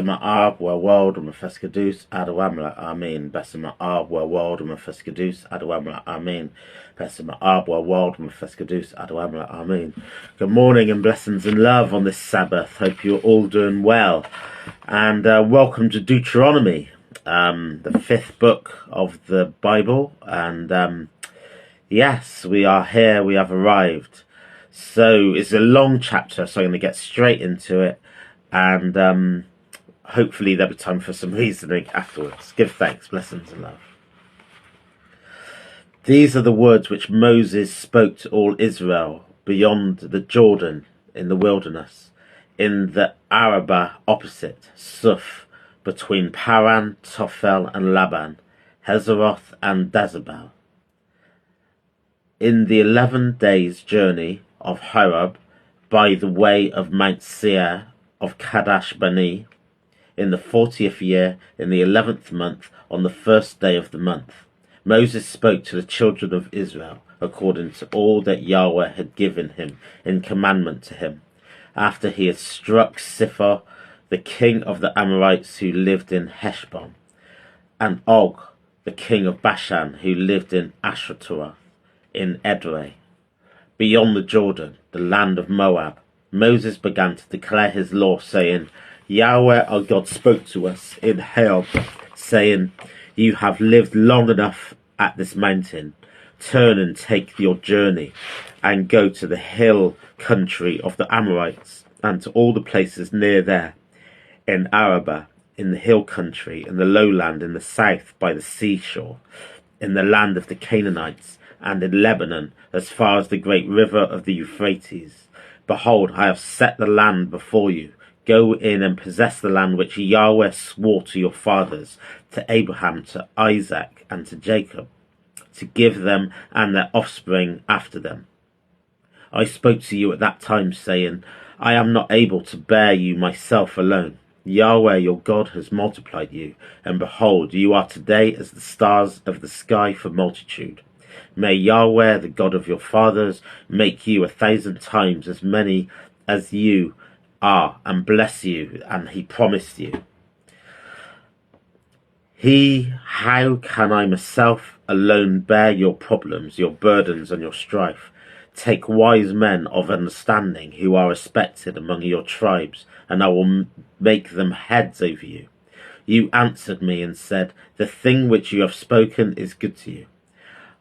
Ma'ab world ومفس قدوس أدواملا آمين بس مa'ab world ومفس قدوس أدواملا آمين بس مa'ab world ومفس قدوس أدواملا آمين. Good morning and blessings and love on this Sabbath. Hope you're all doing well, and welcome to Deuteronomy, the fifth book of the Bible. And yes, we are here, we have arrived. So it's a long chapter, so I'm going to get straight into it, and hopefully there'll be time for some reasoning afterwards. Give thanks, blessings and love. These are the words which Moses spoke to all Israel beyond the Jordan in the wilderness, in the Arabah opposite Suf, between Paran, Tophel and Laban, Hazeroth and Dazabal. In the 11 days' journey of Horeb, by the way of Mount Seir of Kadesh Barnea, in the 40th year, in the 11th month, on the first day of the month, Moses spoke to the children of Israel according to all that Yahweh had given him in commandment to him, after he had struck Sihon, the king of the Amorites who lived in Heshbon, and Og, the king of Bashan, who lived in Ashtaroth, in Edrei, beyond the Jordan, the land of Moab. Moses began to declare his law, saying, Yahweh our God spoke to us in Horeb, saying, You have lived long enough at this mountain. Turn and take your journey, and go to the hill country of the Amorites, and to all the places near there, in Arabah, in the hill country, in the lowland, in the south by the seashore, in the land of the Canaanites, and in Lebanon, as far as the great river of the Euphrates. Behold, I have set the land before you. Go in and possess the land which Yahweh swore to your fathers, to Abraham, to Isaac, and to Jacob, to give them and their offspring after them. I spoke to you at that time, saying, I am not able to bear you myself alone. Yahweh your God has multiplied you, and behold, you are today as the stars of the sky for multitude. May Yahweh, the God of your fathers, make you 1,000 times as many as you are, and bless you, and he promised you. How can I myself alone bear your problems, your burdens, and your strife? Take wise men of understanding who are respected among your tribes, and I will make them heads over you. You answered me and said, The thing which you have spoken is good to you.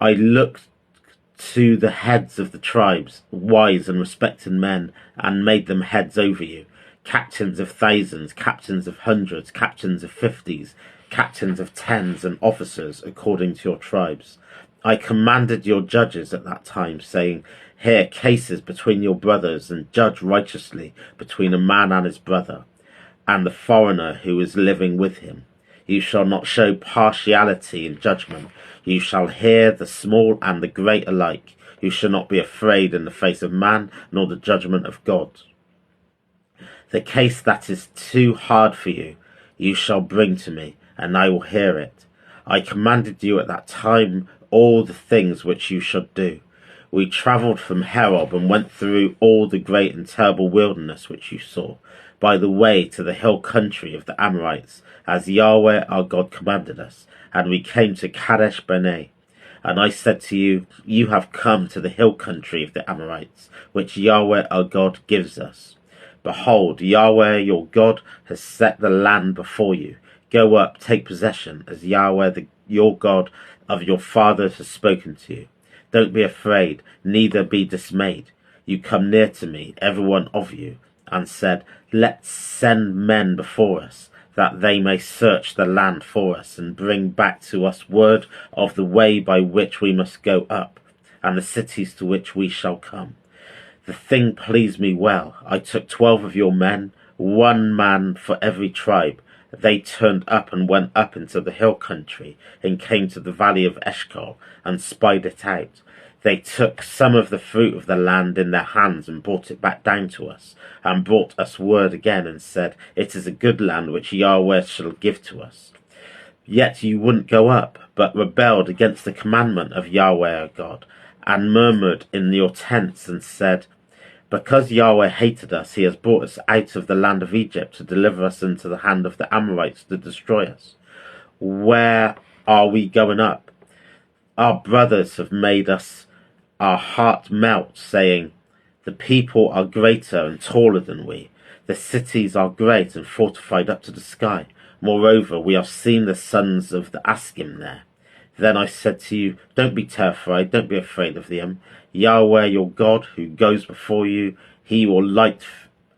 I looked to the heads of the tribes, wise and respected men, and made them heads over you, captains of thousands, captains of hundreds, captains of 50s, captains of 10s, and officers according to your tribes. I commanded your judges at that time, saying, Hear cases between your brothers, and judge righteously between a man and his brother, and the foreigner who is living with him. You shall not show partiality in judgment. You shall hear the small and the great alike. You shall not be afraid in the face of man, nor the judgment of God. The case that is too hard for you, you shall bring to me, and I will hear it. I commanded you at that time all the things which you should do. We travelled from Horeb and went through all the great and terrible wilderness which you saw, by the way to the hill country of the Amorites, as Yahweh our God commanded us, and we came to Kadesh Barnea. And I said to you, You have come to the hill country of the Amorites, which Yahweh our God gives us. Behold, Yahweh your God has set the land before you. Go up, take possession, as Yahweh your God of your fathers has spoken to you. Don't be afraid, neither be dismayed. You come near to me, every one of you, and said, Let's send men before us, that they may search the land for us, and bring back to us word of the way by which we must go up, and the cities to which we shall come. The thing pleased me well. I took 12 of your men, 1 man for every tribe. They turned up and went up into the hill country, and came to the valley of Eshcol, and spied it out. They took some of the fruit of the land in their hands, and brought it back down to us, and brought us word again, and said, It is a good land which Yahweh shall give to us. Yet you wouldn't go up, but rebelled against the commandment of Yahweh our God, and murmured in your tents, and said, Because Yahweh hated us, he has brought us out of the land of Egypt to deliver us into the hand of the Amorites to destroy us. Where are we going up? Our brothers have made us our heart melt, saying, the people are greater and taller than we. The cities are great and fortified up to the sky. Moreover, we have seen the sons of the Askim there. Then I said to you, don't be terrified, don't be afraid of them. Yahweh your God, who goes before you, he will light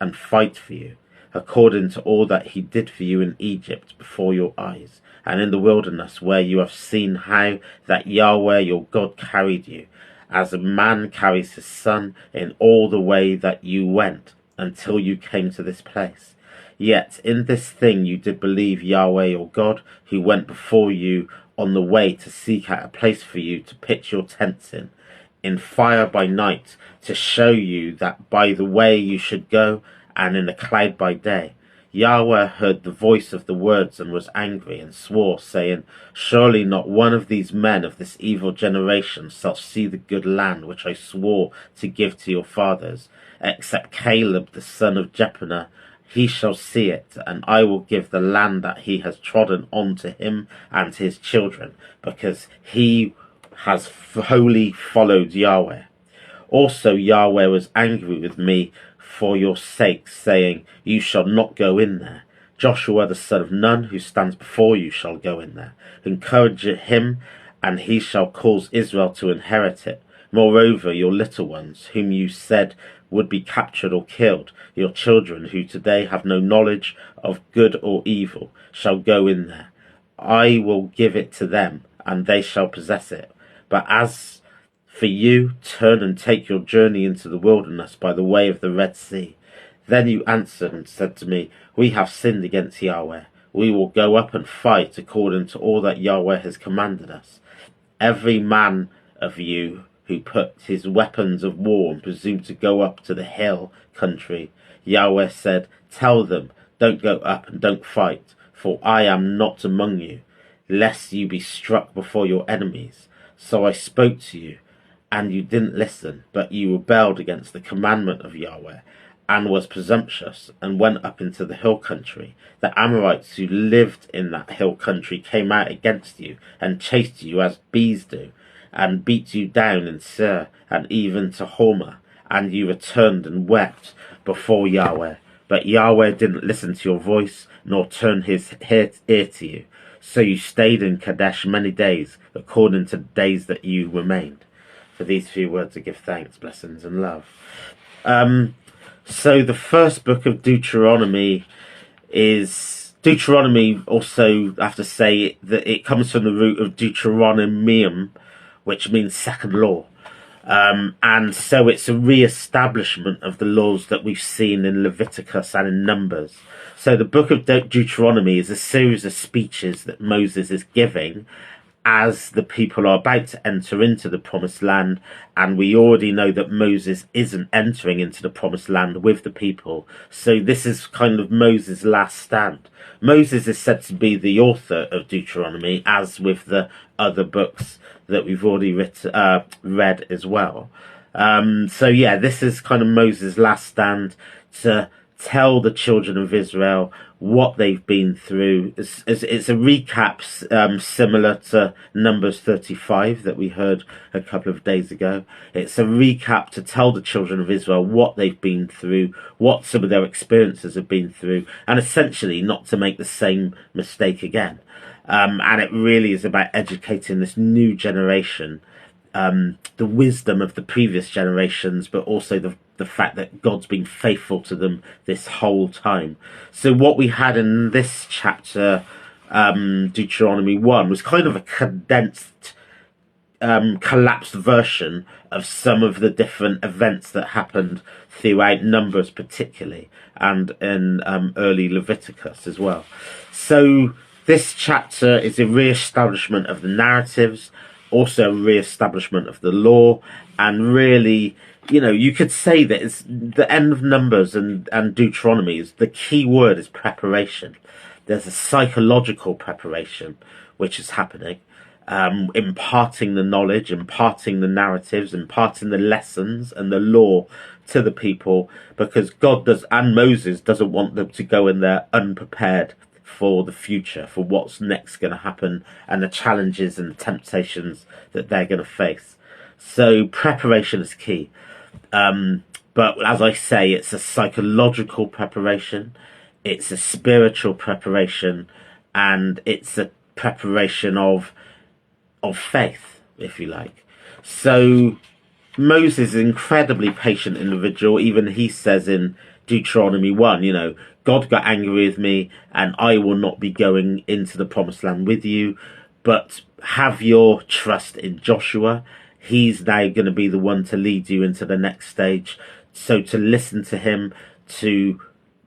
and fight for you, according to all that he did for you in Egypt before your eyes, and in the wilderness, where you have seen how that Yahweh your God carried you, as a man carries his son, in all the way that you went, until you came to this place. Yet in this thing you did believe Yahweh your God, who went before you on the way to seek out a place for you to pitch your tents in fire by night, to show you that by the way you should go, and in a cloud by day. Yahweh heard the voice of the words and was angry, and swore, saying, surely not one of these men of this evil generation shall see the good land which I swore to give to your fathers, except Caleb the son of Jephunneh. He shall see it, and I will give the land that he has trodden on to him and his children, because he has wholly followed Yahweh. Also Yahweh was angry with me for your sakes, saying, you shall not go in there. Joshua the son of Nun, who stands before you, shall go in there. Encourage him, and he shall cause Israel to inherit it. Moreover, your little ones, whom you said would be captured or killed, your children, who today have no knowledge of good or evil, shall go in there. I will give it to them, and they shall possess it. But as for you, turn and take your journey into the wilderness by the way of the Red Sea. Then you answered and said to me, we have sinned against Yahweh. We will go up and fight according to all that Yahweh has commanded us. Every man of you who put his weapons of war and presumed to go up to the hill country, Yahweh said, tell them, don't go up and don't fight, for I am not among you, lest you be struck before your enemies. So I spoke to you, and you didn't listen, but you rebelled against the commandment of Yahweh, and was presumptuous, and went up into the hill country. The Amorites who lived in that hill country came out against you, and chased you as bees do, and beat you down in Seir, and even to Hormah, and you returned and wept before Yahweh. But Yahweh didn't listen to your voice, nor turn his ear to you. So you stayed in Kadesh many days, according to the days that you remained. For these few words I give thanks, blessings, and love. So the first book of Deuteronomy is... Deuteronomy, also, I have to say that it comes from the root of Deuteronomium, which means second law. And so it's a re-establishment of the laws that we've seen in Leviticus and in Numbers. So the book of Deuteronomy is a series of speeches that Moses is giving as the people are about to enter into the promised land, and we already know that Moses isn't entering into the promised land with the people. So this is kind of Moses' last stand. Moses is said to be the author of Deuteronomy, as with the other books that we've already read as well. So yeah, this is kind of Moses' last stand to tell the children of Israel what they've been through. It's a recap similar to Numbers 35 that we heard a couple of days ago. It's a recap to tell the children of Israel what they've been through, what some of their experiences have been through, and essentially not to make the same mistake again. And it really is about educating this new generation, the wisdom of the previous generations, but also the fact that God's been faithful to them this whole time. So what we had in this chapter, Deuteronomy 1, was kind of a condensed, collapsed version of some of the different events that happened throughout Numbers particularly, and in early Leviticus as well. So this chapter is a re-establishment of the narratives, also a re-establishment of the law, and really, you know, you could say that it's the end of Numbers and Deuteronomy. The key word is preparation. There's a psychological preparation which is happening, imparting the knowledge, imparting the narratives, imparting the lessons and the law to the people, because God does, and Moses doesn't want them to go in there unprepared for the future, for what's next going to happen, and the challenges and the temptations that they're going to face. So preparation is key. But as I say, it's a psychological preparation, it's a spiritual preparation, and it's a preparation of faith, if you like. So Moses is an incredibly patient individual. Even he says in Deuteronomy 1, you know, God got angry with me and I will not be going into the promised land with you, but have your trust in Joshua. He's now going to be the one to lead you into the next stage. So to listen to him, to,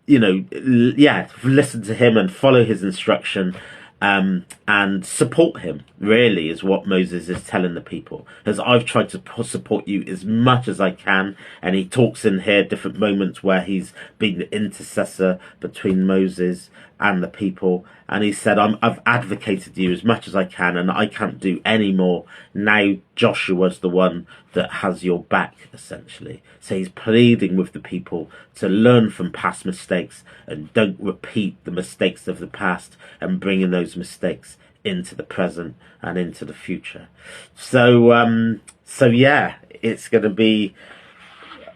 you know, listen to him and follow his instruction, and support him, really, is what Moses is telling the people. As I've tried to support you as much as I can, and he talks in here different moments where he's been the intercessor between Moses and the people, and he said, I've advocated you as much as I can, and I can't do any more. Now Joshua's the one that has your back, essentially. So he's pleading with the people to learn from past mistakes and don't repeat the mistakes of the past, and bringing those mistakes into the present and into the future. So yeah, it's going to be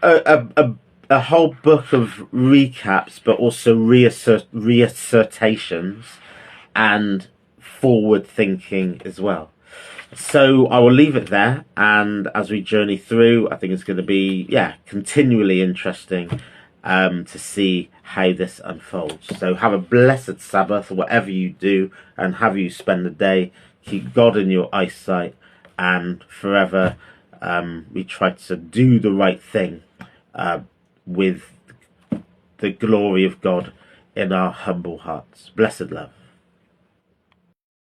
a whole book of recaps, but also reassertations and forward thinking as well. So I will leave it there, and as we journey through, I think it's going to be, continually interesting to see how this unfolds. So have a blessed Sabbath, whatever you do, and have you spend the day. Keep God in your eyesight, and forever we try to do the right thing with the glory of God in our humble hearts. Blessed love.